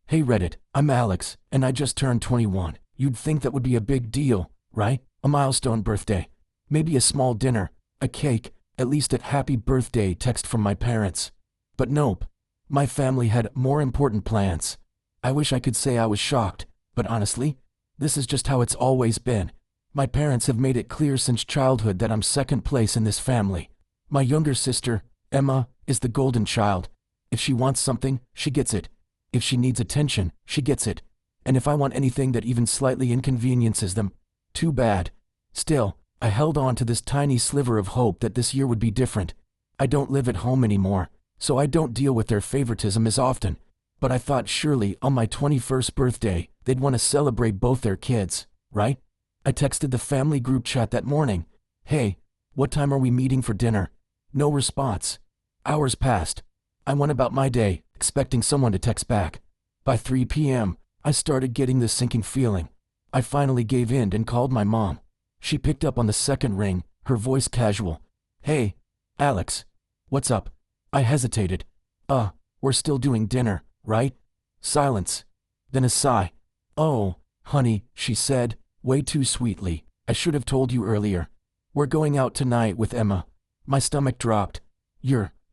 Hey Reddit, I'm Alex, and I just turned 21. You'd think that would be a big deal, right? A milestone birthday. Maybe a small dinner, a cake, at least a happy birthday text from my parents. But nope. My family had more important plans. I wish I could say I was shocked, but honestly, this is just how it's always been. My parents have made it clear since childhood that I'm second place in this family. My younger sister, Emma, is the golden child. If she wants something, she gets it. If she needs attention, she gets it. And if I want anything that even slightly inconveniences them, too bad. Still, I held on to this tiny sliver of hope that this year would be different. I don't live at home anymore, so I don't deal with their favoritism as often. But I thought surely on my 21st birthday, they'd want to celebrate both their kids, right? I texted the family group chat that morning. Hey, what time are we meeting for dinner? No response. Hours passed. I went about my day, expecting someone to text back. By 3 p.m., I started getting this sinking feeling. I finally gave in and called my mom. She picked up on the second ring, her voice casual. Hey, Alex. What's up? I hesitated. We're still doing dinner, right? Silence. Then a sigh. Oh, honey, she said, way too sweetly. I should have told you earlier. We're going out tonight with Emma. My stomach dropped.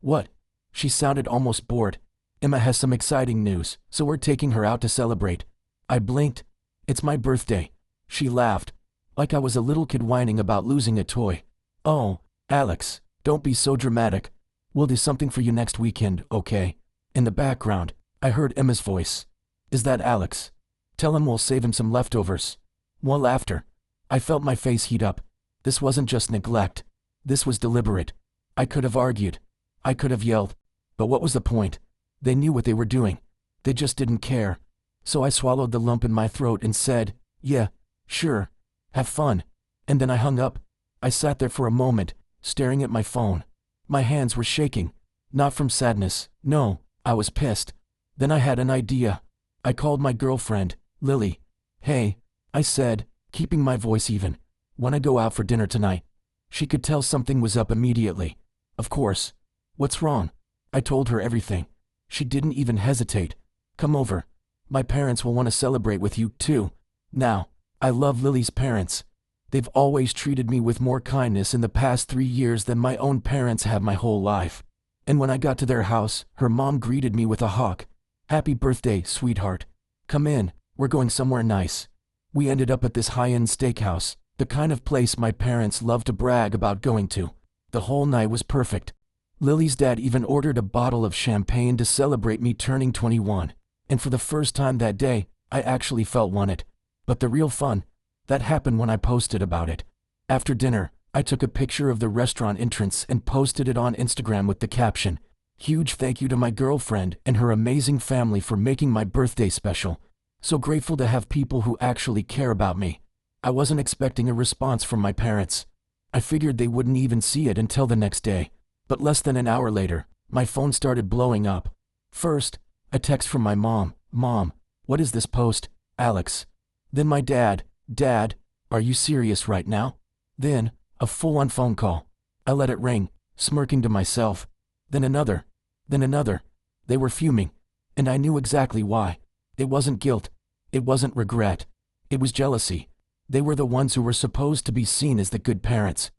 What? She sounded almost bored. Emma has some exciting news, so we're taking her out to celebrate. I blinked. It's my birthday. She laughed, like I was a little kid whining about losing a toy. Oh, Alex, don't be so dramatic. We'll do something for you next weekend, okay? In the background, I heard Emma's voice. Is that Alex? Tell him we'll save him some leftovers. More laughter. I felt my face heat up. This wasn't just neglect. This was deliberate. I could have argued. I could have yelled. But what was the point? They knew what they were doing. They just didn't care. So I swallowed the lump in my throat and said, yeah, sure. Have fun. And then I hung up. I sat there for a moment, staring at my phone. My hands were shaking. Not from sadness, no, I was pissed. Then I had an idea. I called my girlfriend, Lily. Hey, I said, keeping my voice even. Wanna go out for dinner tonight? She could tell something was up immediately. Of course. What's wrong? I told her everything. She didn't even hesitate. Come over. My parents will want to celebrate with you, too. Now, I love Lily's parents. They've always treated me with more kindness in the past 3 years than my own parents have my whole life. And when I got to their house, her mom greeted me with a hug. Happy birthday, sweetheart. Come in, we're going somewhere nice. We ended up at this high-end steakhouse, the kind of place my parents love to brag about going to. The whole night was perfect. Lily's dad even ordered a bottle of champagne to celebrate me turning 21. And for the first time that day, I actually felt wanted. But the real fun, that happened when I posted about it. After dinner, I took a picture of the restaurant entrance and posted it on Instagram with the caption, "Huge thank you to my girlfriend and her amazing family for making my birthday special. So grateful to have people who actually care about me." I wasn't expecting a response from my parents. I figured they wouldn't even see it until the next day. But less than an hour later, my phone started blowing up. First, a text from my mom. Mom, what is this post, Alex? Then my dad. Dad, are you serious right now? Then, a full-on phone call. I let it ring, smirking to myself. Then another. Then another. They were fuming. And I knew exactly why. It wasn't guilt. It wasn't regret. It was jealousy. They were the ones who were supposed to be seen as the good parents.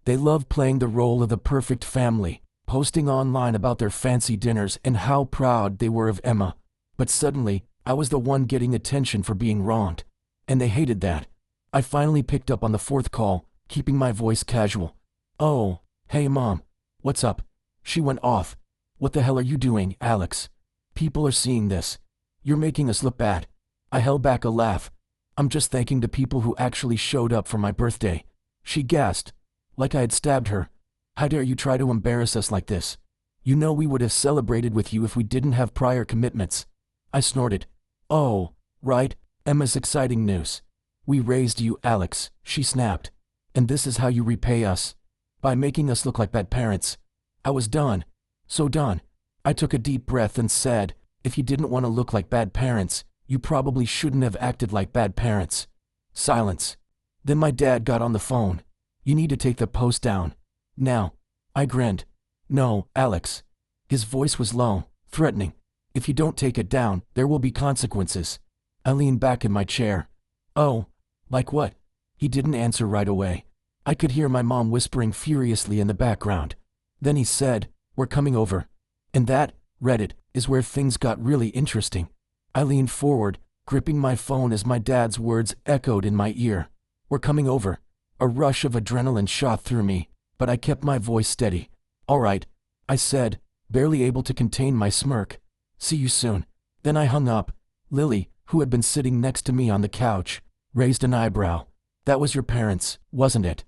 They loved playing the role of the perfect family, posting online about their fancy dinners and how proud they were of Emma. But suddenly, I was the one getting attention for being wronged. And they hated that. I finally picked up on the fourth call, keeping my voice casual. Oh, hey mom. What's up? She went off. What the hell are you doing, Alex? People are seeing this. You're making us look bad. I held back a laugh. I'm just thanking the people who actually showed up for my birthday. She gasped. Like I had stabbed her. How dare you try to embarrass us like this? You know we would have celebrated with you if we didn't have prior commitments. I snorted. Oh, right, Emma's exciting news. We raised you, Alex, she snapped. And this is how you repay us. By making us look like bad parents. I was done. So done. I took a deep breath and said, if you didn't want to look like bad parents, you probably shouldn't have acted like bad parents. Silence. Then my dad got on the phone. You need to take the post down. Now. I grinned. No, Alex. His voice was low, threatening. If you don't take it down, there will be consequences. I leaned back in my chair. Oh, like what? He didn't answer right away. I could hear my mom whispering furiously in the background. Then he said, "We're coming over." And that, read it, is where things got really interesting. I leaned forward, gripping my phone as my dad's words echoed in my ear. "We're coming over." A rush of adrenaline shot through me, but I kept my voice steady. "All right," I said, barely able to contain my smirk. "See you soon." Then I hung up. Lily, who had been sitting next to me on the couch, raised an eyebrow. "That was your parents, wasn't it?"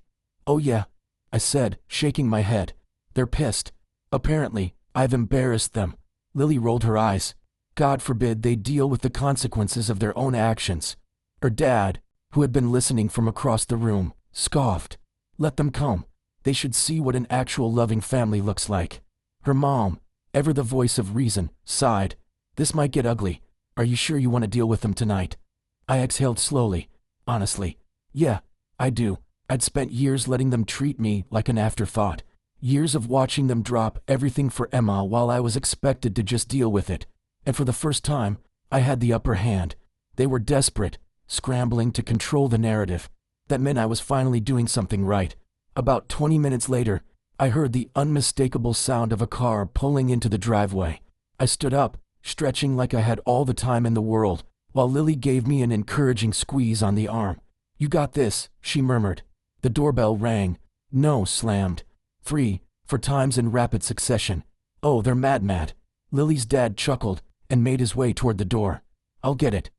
"Oh yeah," I said, shaking my head. "They're pissed. Apparently, I've embarrassed them." Lily rolled her eyes. God forbid they deal with the consequences of their own actions. Her dad, who had been listening from across the room, scoffed. "Let them come. They should see what an actual loving family looks like." Her mom, ever the voice of reason, sighed. "This might get ugly. Are you sure you want to deal with them tonight?" I exhaled slowly. Honestly, yeah, I do. I'd spent years letting them treat me like an afterthought. Years of watching them drop everything for Emma while I was expected to just deal with it. And for the first time, I had the upper hand. They were desperate, scrambling to control the narrative. That meant I was finally doing something right. About 20 minutes later, I heard the unmistakable sound of a car pulling into the driveway. I stood up, stretching like I had all the time in the world, while Lily gave me an encouraging squeeze on the arm. "You got this," she murmured. The doorbell rang. "No" slammed. 3, for times in rapid succession. "Oh, they're mad." Lily's dad chuckled and made his way toward the door. "I'll get it."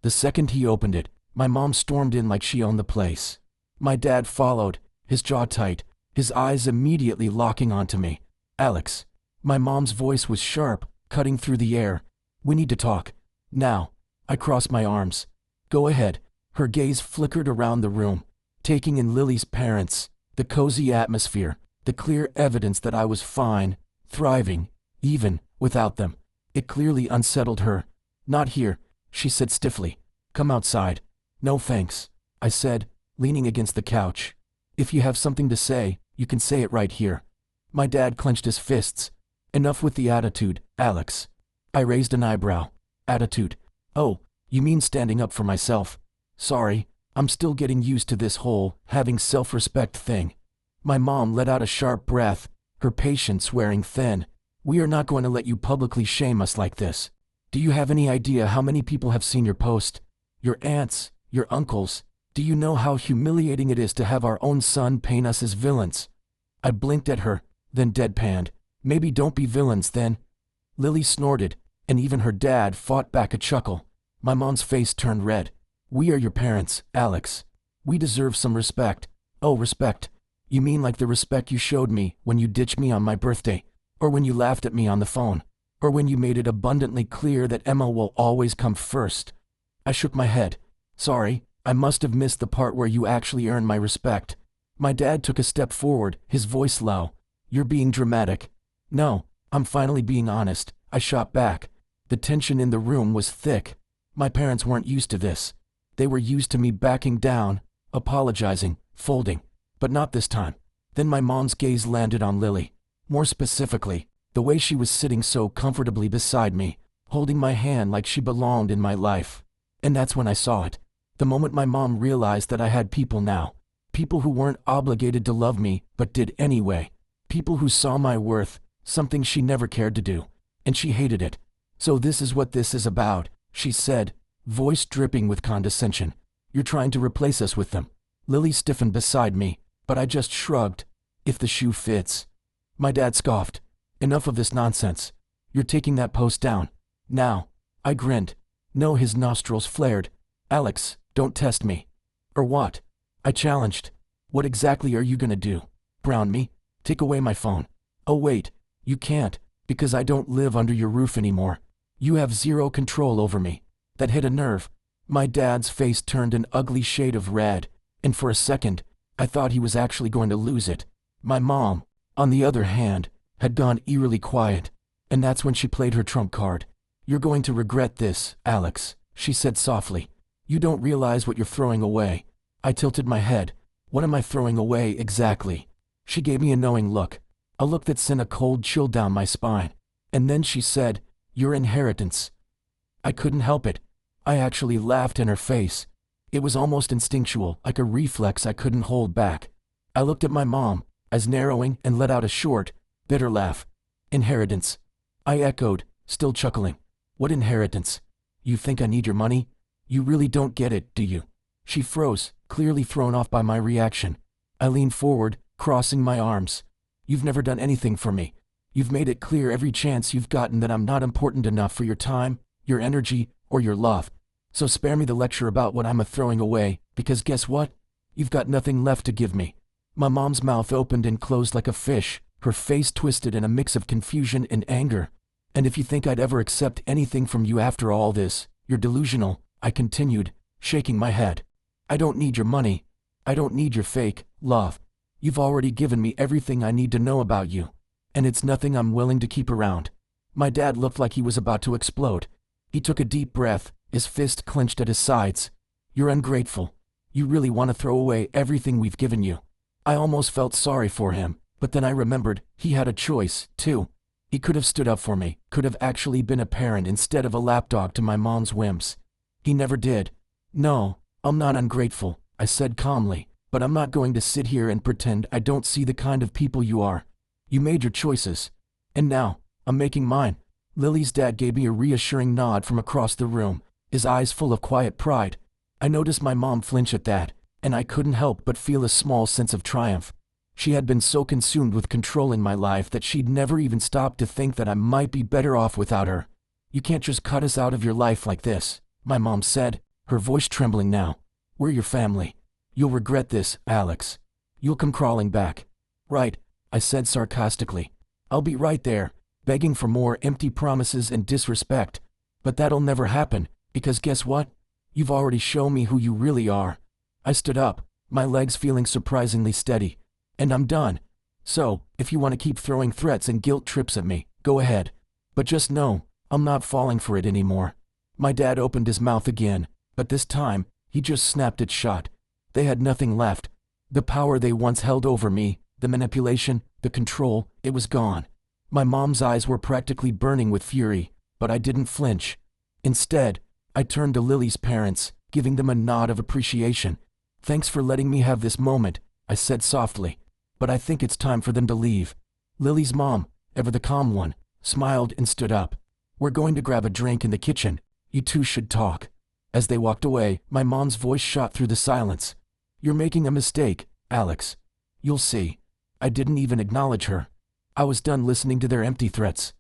The second he opened it, my mom stormed in like she owned the place. My dad followed, his jaw tight, his eyes immediately locking onto me. "Alex." My mom's voice was sharp, cutting through the air. "We need to talk. Now." I crossed my arms. "Go ahead." Her gaze flickered around the room, taking in Lily's parents, the cozy atmosphere, the clear evidence that I was fine, thriving, even without them. It clearly unsettled her. "Not here," she said stiffly. "Come outside." "No thanks," I said, leaning against the couch. "If you have something to say, you can say it right here." My dad clenched his fists. "Enough with the attitude, Alex." I raised an eyebrow. "Attitude? Oh, you mean standing up for myself. Sorry, I'm still getting used to this whole having self-respect thing." My mom let out a sharp breath, her patience wearing thin. "We are not going to let you publicly shame us like this. Do you have any idea how many people have seen your post? Your aunts, your uncles. Do you know how humiliating it is to have our own son paint us as villains?" I blinked at her, then deadpanned. "Maybe don't be villains then." Lily snorted, and even her dad fought back a chuckle. My mom's face turned red. "We are your parents, Alex. We deserve some respect." "Oh, respect. You mean like the respect you showed me when you ditched me on my birthday, or when you laughed at me on the phone, or when you made it abundantly clear that Emma will always come first?" I shook my head. "Sorry, I must have missed the part where you actually earn my respect." My dad took a step forward, his voice low. "You're being dramatic." "No, I'm finally being honest," I shot back. The tension in the room was thick. My parents weren't used to this. They were used to me backing down, apologizing, folding. But not this time. Then my mom's gaze landed on Lily. More specifically, the way she was sitting so comfortably beside me, holding my hand like she belonged in my life. And that's when I saw it. The moment my mom realized that I had people now. People who weren't obligated to love me, but did anyway. People who saw my worth, something she never cared to do. And she hated it. "So this is what this is about," she said, voice dripping with condescension. "You're trying to replace us with them." Lily stiffened beside me, but I just shrugged. "If the shoe fits." My dad scoffed. "Enough of this nonsense. You're taking that post down. Now." I grinned. No, his nostrils flared. "Alex, don't test me." "Or what?" I challenged. "What exactly are you gonna do? Brown me? Take away my phone?" "Oh wait, you can't, because I don't live under your roof anymore. You have zero control over me." That hit a nerve. My dad's face turned an ugly shade of red, and for a second, I thought he was actually going to lose it. My mom, on the other hand, had gone eerily quiet, and that's when she played her trump card. "You're going to regret this, Alex," she said softly. "You don't realize what you're throwing away." I tilted my head. "What am I throwing away exactly?" She gave me a knowing look, a look that sent a cold chill down my spine. And then she said, Your inheritance. I couldn't help it. I actually laughed in her face. It was almost instinctual, like a reflex I couldn't hold back. I looked at my mom, eyes narrowing, and let out a short, bitter laugh. Inheritance. I echoed, still chuckling. What inheritance? You think I need your money? You really don't get it, do you? She froze, clearly thrown off by my reaction. I leaned forward, crossing my arms. You've never done anything for me. You've made it clear every chance you've gotten that I'm not important enough for your time, your energy, or your love. So spare me the lecture about what I'm throwing away, because guess what? You've got nothing left to give me. My mom's mouth opened and closed like a fish, her face twisted in a mix of confusion and anger. And if you think I'd ever accept anything from you after all this, you're delusional, I continued, shaking my head. I don't need your money. I don't need your fake love. You've already given me everything I need to know about you. And it's nothing I'm willing to keep around. My dad looked like he was about to explode. He took a deep breath, his fist clenched at his sides. You're ungrateful. You really want to throw away everything we've given you. I almost felt sorry for him, but then I remembered he had a choice, too. He could have stood up for me, could have actually been a parent instead of a lapdog to my mom's whims. He never did. No, I'm not ungrateful, I said calmly, but I'm not going to sit here and pretend I don't see the kind of people you are. You made your choices. And now, I'm making mine. Lily's dad gave me a reassuring nod from across the room, his eyes full of quiet pride. I noticed my mom flinch at that, and I couldn't help but feel a small sense of triumph. She had been so consumed with controlling my life that she'd never even stopped to think that I might be better off without her. You can't just cut us out of your life like this, my mom said, her voice trembling now. We're your family. You'll regret this, Alex. You'll come crawling back. Right, I said sarcastically. I'll be right there, begging for more empty promises and disrespect. But that'll never happen, because guess what? You've already shown me who you really are. I stood up, my legs feeling surprisingly steady. And I'm done. So, if you want to keep throwing threats and guilt trips at me, go ahead. But just know, I'm not falling for it anymore. My dad opened his mouth again, but this time, he just snapped it shut. They had nothing left. The power they once held over me, the manipulation, the control, it was gone. My mom's eyes were practically burning with fury, but I didn't flinch. Instead, I turned to Lily's parents, giving them a nod of appreciation. Thanks for letting me have this moment, I said softly. But I think it's time for them to leave. Lily's mom, ever the calm one, smiled and stood up. We're going to grab a drink in the kitchen. You two should talk. As they walked away, my mom's voice shot through the silence. You're making a mistake, Alex. You'll see. I didn't even acknowledge her. I was done listening to their empty threats.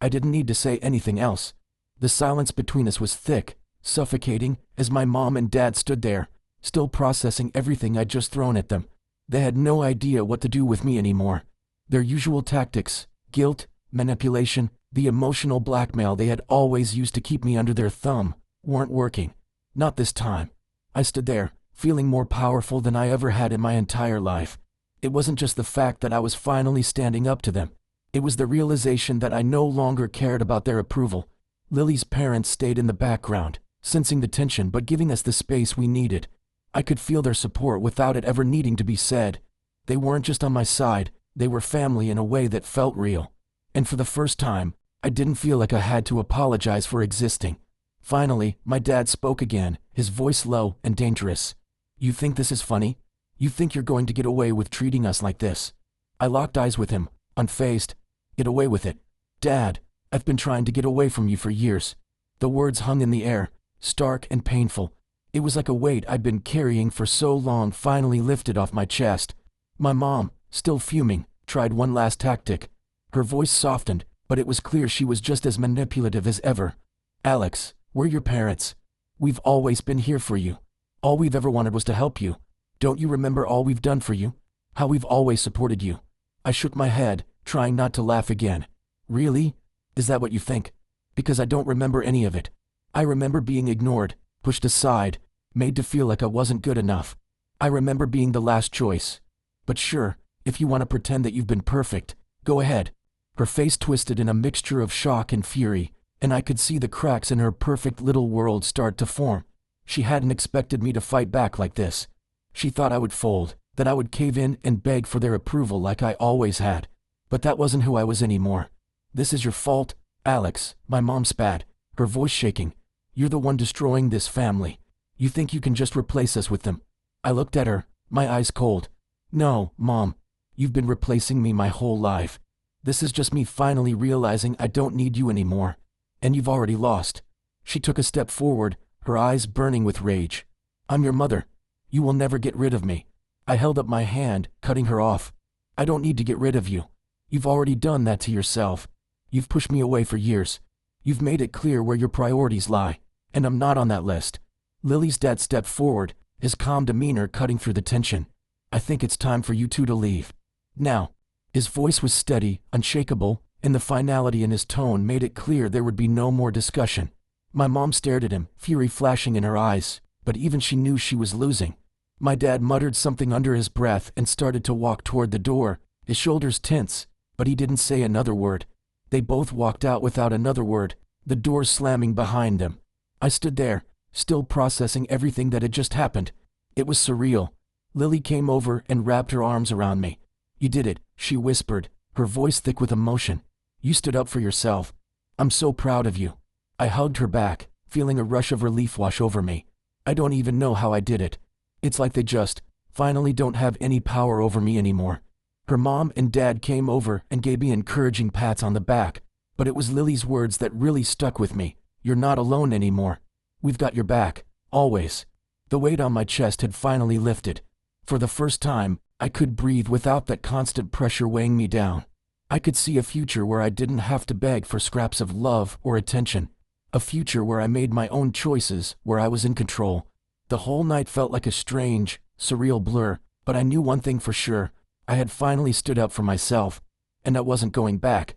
I didn't need to say anything else. The silence between us was thick, suffocating, as my mom and dad stood there, still processing everything I'd just thrown at them. They had no idea what to do with me anymore. Their usual tactics, guilt, manipulation, the emotional blackmail they had always used to keep me under their thumb, weren't working. Not this time. I stood there, feeling more powerful than I ever had in my entire life. It wasn't just the fact that I was finally standing up to them. It was the realization that I no longer cared about their approval. Lily's parents stayed in the background, sensing the tension but giving us the space we needed. I could feel their support without it ever needing to be said. They weren't just on my side, they were family in a way that felt real. And for the first time, I didn't feel like I had to apologize for existing. Finally, my dad spoke again, his voice low and dangerous. You think this is funny? You think you're going to get away with treating us like this? I locked eyes with him, unfazed. Get away with it. Dad, I've been trying to get away from you for years. The words hung in the air, stark and painful. It was like a weight I'd been carrying for so long finally lifted off my chest. My mom, still fuming, tried one last tactic. Her voice softened, but it was clear she was just as manipulative as ever. Alex, we're your parents. We've always been here for you. All we've ever wanted was to help you. Don't you remember all we've done for you? How we've always supported you? I shook my head, trying not to laugh again. Really? Is that what you think? Because I don't remember any of it. I remember being ignored, pushed aside, made to feel like I wasn't good enough. I remember being the last choice. But sure, if you want to pretend that you've been perfect, go ahead. Her face twisted in a mixture of shock and fury, and I could see the cracks in her perfect little world start to form. She hadn't expected me to fight back like this. She thought I would fold, that I would cave in and beg for their approval like I always had. But that wasn't who I was anymore. This is your fault, Alex, my mom spat, her voice shaking. You're the one destroying this family. You think you can just replace us with them? I looked at her, my eyes cold. No, Mom. You've been replacing me my whole life. This is just me finally realizing I don't need you anymore. And you've already lost. She took a step forward, her eyes burning with rage. I'm your mother. You will never get rid of me. I held up my hand, cutting her off. I don't need to get rid of you. You've already done that to yourself. You've pushed me away for years. You've made it clear where your priorities lie, and I'm not on that list. Lily's dad stepped forward, his calm demeanor cutting through the tension. I think it's time for you two to leave. Now. His voice was steady, unshakable, and the finality in his tone made it clear there would be no more discussion. My mom stared at him, fury flashing in her eyes, but even she knew she was losing. My dad muttered something under his breath and started to walk toward the door, his shoulders tense, but he didn't say another word. They both walked out without another word, the door slamming behind them. I stood there, still processing everything that had just happened. It was surreal. Lily came over and wrapped her arms around me. You did it, she whispered, her voice thick with emotion. You stood up for yourself. I'm so proud of you. I hugged her back, feeling a rush of relief wash over me. I don't even know how I did it. It's like they just, finally don't have any power over me anymore. Her mom and dad came over and gave me encouraging pats on the back, but it was Lily's words that really stuck with me. You're not alone anymore. We've got your back, always. The weight on my chest had finally lifted. For the first time, I could breathe without that constant pressure weighing me down. I could see a future where I didn't have to beg for scraps of love or attention. A future where I made my own choices, where I was in control. The whole night felt like a strange, surreal blur, but I knew one thing for sure. I had finally stood up for myself, and I wasn't going back.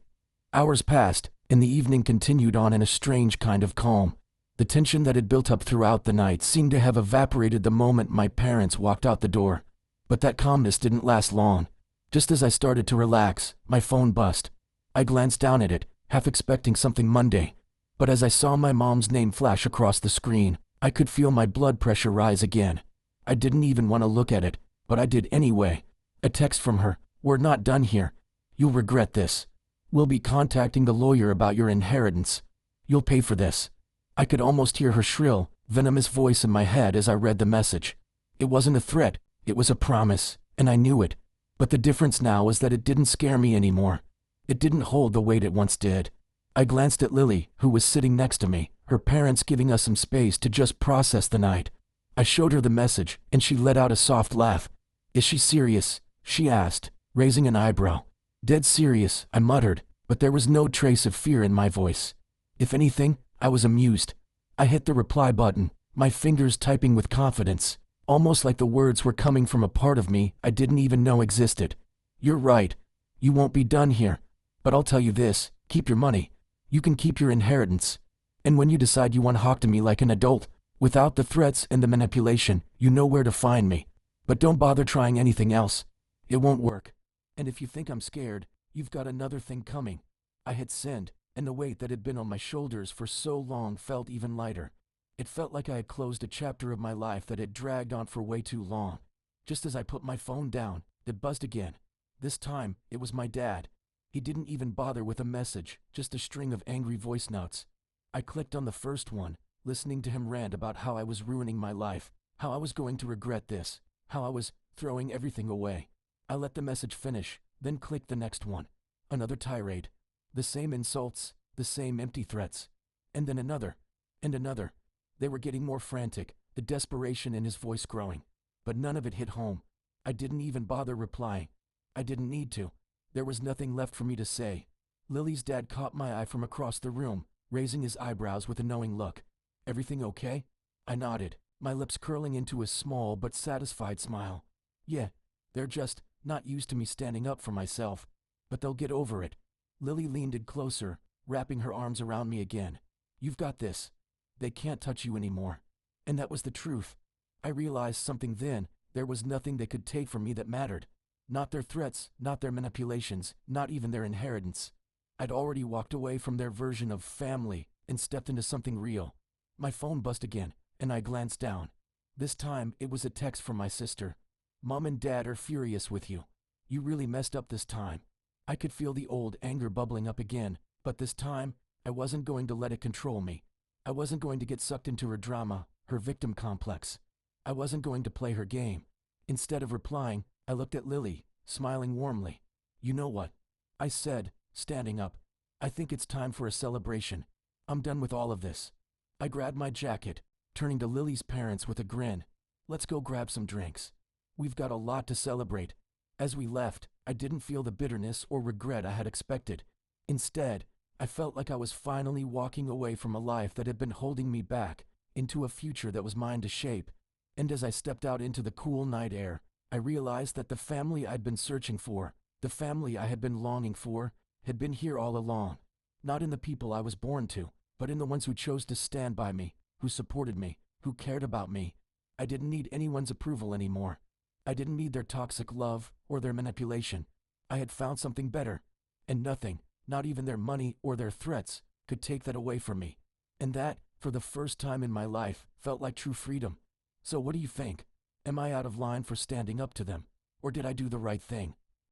Hours passed, and the evening continued on in a strange kind of calm. The tension that had built up throughout the night seemed to have evaporated the moment my parents walked out the door. But that calmness didn't last long. Just as I started to relax, my phone buzzed. I glanced down at it, half expecting something Monday. But as I saw my mom's name flash across the screen, I could feel my blood pressure rise again. I didn't even want to look at it, but I did anyway. A text from her. We're not done here. You'll regret this. We'll be contacting the lawyer about your inheritance. You'll pay for this. I could almost hear her shrill, venomous voice in my head as I read the message. It wasn't a threat, it was a promise, and I knew it. But the difference now was that it didn't scare me anymore. It didn't hold the weight it once did. I glanced at Lily, who was sitting next to me, her parents giving us some space to just process the night. I showed her the message, and she let out a soft laugh. Is she serious? She asked, raising an eyebrow. Dead serious, I muttered, but there was no trace of fear in my voice. If anything, I was amused. I hit the reply button, my fingers typing with confidence, almost like the words were coming from a part of me I didn't even know existed. You're right. You won't be done here. But I'll tell you this, keep your money. You can keep your inheritance. And when you decide you want to talk to me like an adult, without the threats and the manipulation, you know where to find me. But don't bother trying anything else. It won't work. And if you think I'm scared, you've got another thing coming. I hit send, and the weight that had been on my shoulders for so long felt even lighter. It felt like I had closed a chapter of my life that had dragged on for way too long. Just as I put my phone down, it buzzed again. This time, it was my dad. He didn't even bother with a message, just a string of angry voice notes. I clicked on the first one, listening to him rant about how I was ruining my life, how I was going to regret this, how I was throwing everything away. I let the message finish, then clicked the next one. Another tirade. The same insults, the same empty threats. And then another, and another. They were getting more frantic, the desperation in his voice growing. But none of it hit home. I didn't even bother replying. I didn't need to. There was nothing left for me to say. Lily's dad caught my eye from across the room, raising his eyebrows with a knowing look. Everything okay? I nodded, my lips curling into a small but satisfied smile. Yeah, they're just not used to me standing up for myself. But they'll get over it. Lily leaned in closer, wrapping her arms around me again. You've got this. They can't touch you anymore. And that was the truth. I realized something then. There was nothing they could take from me that mattered. Not their threats, not their manipulations, not even their inheritance. I'd already walked away from their version of family and stepped into something real. My phone buzzed again, and I glanced down. This time, it was a text from my sister. Mom and Dad are furious with you. You really messed up this time. I could feel the old anger bubbling up again, but this time, I wasn't going to let it control me. I wasn't going to get sucked into her drama, her victim complex. I wasn't going to play her game. Instead of replying, I looked at Lily, smiling warmly. "You know what?" I said, standing up. "I think it's time for a celebration. I'm done with all of this." I grabbed my jacket, turning to Lily's parents with a grin. "Let's go grab some drinks. We've got a lot to celebrate." As we left, I didn't feel the bitterness or regret I had expected. Instead, I felt like I was finally walking away from a life that had been holding me back, into a future that was mine to shape. And as I stepped out into the cool night air, I realized that the family I'd been searching for, the family I had been longing for, had been here all along. Not in the people I was born to, but in the ones who chose to stand by me, who supported me, who cared about me. I didn't need anyone's approval anymore. I didn't need their toxic love or their manipulation. I had found something better, and nothing, not even their money or their threats, could take that away from me. And that, for the first time in my life, felt like true freedom. So what do you think? Am I out of line for standing up to them? Or did I do the right thing?